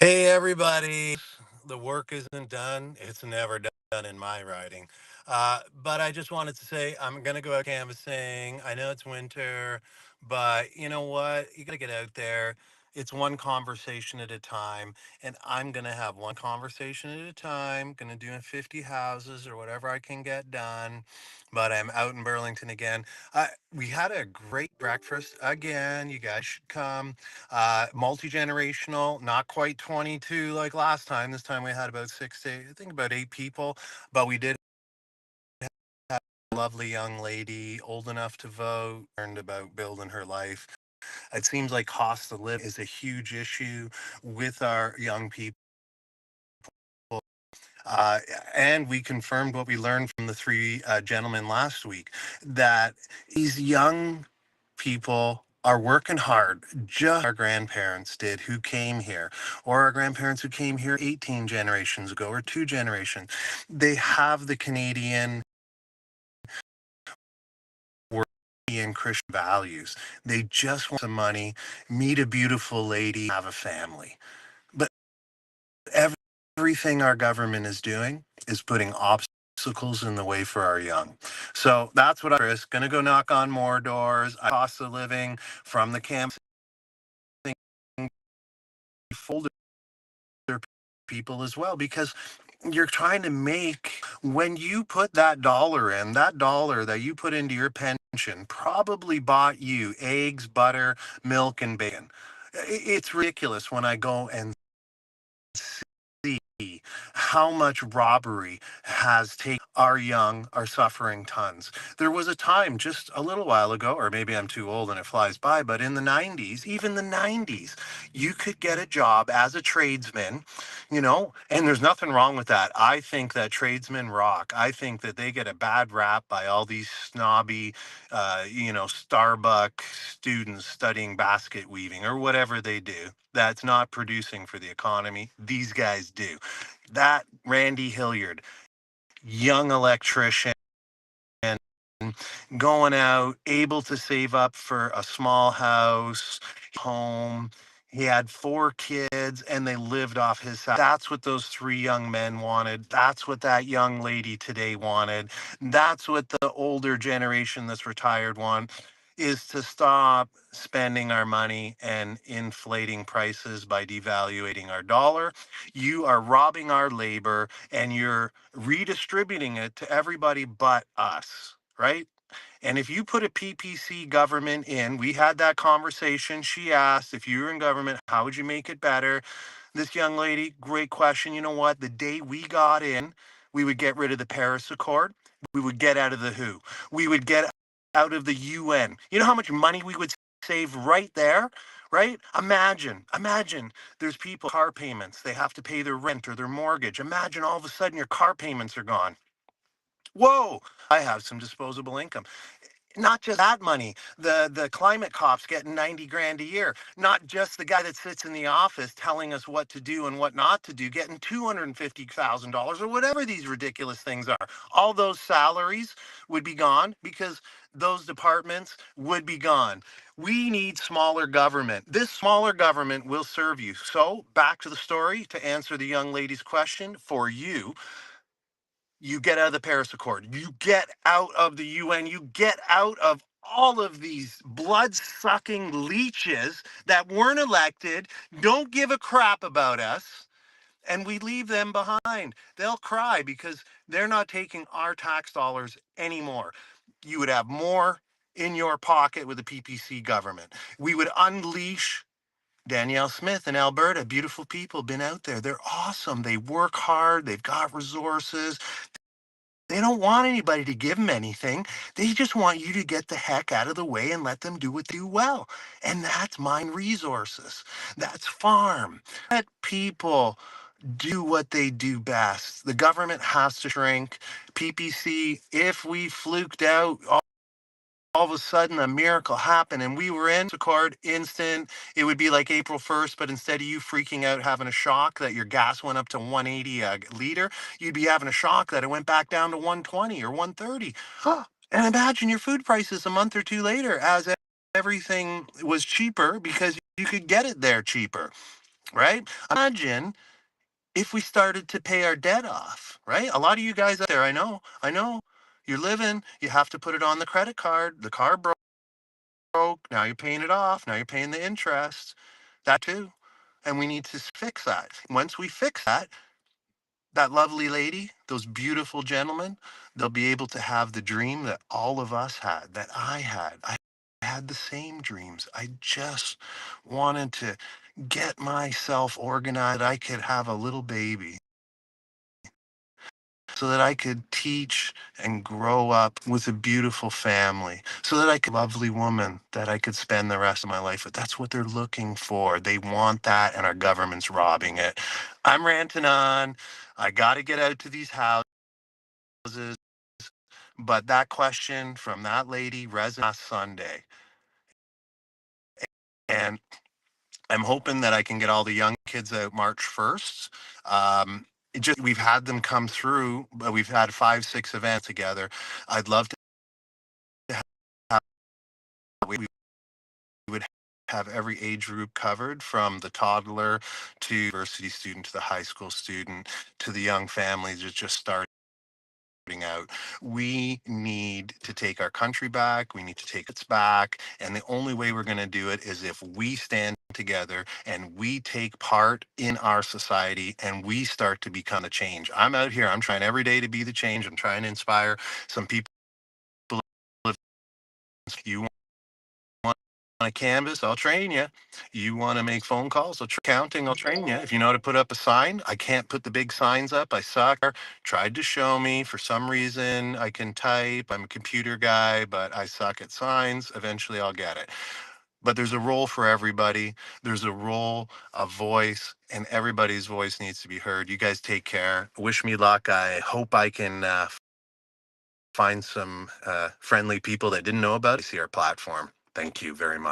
Hey, everybody. The work isn't done. It's never done in my writing. But I just wanted to say I'm going to go out canvassing. I know it's winter, but you know what? You got to get out there. It's one conversation at a time. And I'm going to have one conversation at a time, going to do 50 houses or whatever I can get done. But I'm out in Burlington again. We had a great breakfast again. You guys should come. Multi-generational, not quite 22 like last time. This time we had about six to, I think about eight people, but we did have a lovely young lady, old enough to vote, learned about building her life. It seems like cost of living is a huge issue with our young people. Uh, and we confirmed what we learned from the three gentlemen last week, that these young people are working hard, just like our grandparents did who came here, or our grandparents who came here 18 generations ago, or two generations. They have the Canadian and Christian values. They just want some money, meet a beautiful lady, have a family. But everything our government is doing is putting obstacles in the way for our young. So that's what I'm Chris, going to go knock on more doors. Cost of living from the camp folder people as well, because you're trying to make, when you put that dollar in, that dollar that you put into your pension probably bought you eggs, butter, milk, and bacon. It's ridiculous when I go and see how much robbery has taken. Our young are suffering tons. There was a time just a little while ago, or maybe I'm too old and it flies by, but in the 90s, even the 90s, you could get a job as a tradesman, and there's nothing wrong with that. I think that tradesmen rock. I think that they get a bad rap by all these snobby, Starbucks students studying basket weaving or whatever they do. That's not producing for the economy. These guys do. That Randy Hilliard, young electrician, going out, able to save up for a small house, home. He had four kids and they lived off his salary. That's what those three young men wanted. That's what that young lady today wanted. That's what the older generation that's retired want, is to stop spending our money and inflating prices by devaluating our dollar. You are robbing our labor and you're redistributing it to everybody but us, right? And if you put a PPC government in, we had that conversation. She asked, if you were in government, how would you make it better? This young lady, great question. You know what? The day we got in, we would get rid of the Paris Accord. We would get out of the WHO. We would get out of the UN. You know how much money we would save right there? Right? Imagine there's people, car payments. They have to pay their rent or their mortgage. Imagine all of a sudden your car payments are gone. Whoa, I have some disposable income. Not just that money, the climate cops getting 90 grand a year. Not just the guy that sits in the office telling us what to do and what not to do, getting $250,000 or whatever these ridiculous things are. All those salaries would be gone because those departments would be gone. We need smaller government. This smaller government will serve you. So back to the story to answer the young lady's question for you. You get out of the Paris Accord, you get out of the UN, you get out of all of these blood sucking leeches that weren't elected, don't give a crap about us, and we leave them behind. They'll cry because they're not taking our tax dollars anymore. You would have more in your pocket with the PPC government. We would unleash Danielle Smith in Alberta. Beautiful people, been out there. They're awesome. They work hard. They've got resources. They don't want anybody to give them anything. They just want you to get the heck out of the way and let them do what they do well. And that's mine resources. That's farm. Let people do what they do best. The government has to shrink. PPC, if we fluked out, all of a sudden a miracle happened and we were in Accord instant, it would be like April 1st, but instead of you freaking out having a shock that your gas went up to 180 a liter, you'd be having a shock that it went back down to 120 or 130. And imagine your food prices a month or two later as everything was cheaper because you could get it there cheaper. right? Imagine if we started to pay our debt off, right? A lot of you guys out there, I know, you're living, you have to put it on the credit card. The car broke, now you're paying it off, now you're paying the interest, that too. And we need to fix that. Once we fix that, that lovely lady, those beautiful gentlemen, they'll be able to have the dream that all of us had, that I had. I had the same dreams. I just wanted to get myself organized. I could have a little baby so that I could teach and grow up with a beautiful family, so that I could lovely woman that I could spend the rest of my life with. That's what they're looking for. They want that, and our government's robbing it. I'm ranting on. I got to get out to these houses, but that question from that lady resonated last Sunday, and I'm hoping that I can get all the young kids out March 1st. We've had them come through, but we've had 5, 6 events together. I'd love to have, we would have every age group covered, from the toddler to university student to the high school student to the young families that just starting out. We need to take our country back. We need to take it back. And the only way we're going to do it is if we stand together and we take part in our society and we start to become the change. I'm out here. I'm trying every day to be the change. I'm trying to inspire some people. You want a canvas, I'll train you. You want to make phone calls, counting, I'll train you. If you know how to put up a sign, I can't put the big signs up. I suck. Tried to show me, for some reason I can type. I'm a computer guy, but I suck at signs. Eventually I'll get it. But there's a role for everybody. There's a role, a voice, and everybody's voice needs to be heard. You guys take care. Wish me luck. I hope I can find some friendly people that didn't know about it. See our platform. Thank you very much.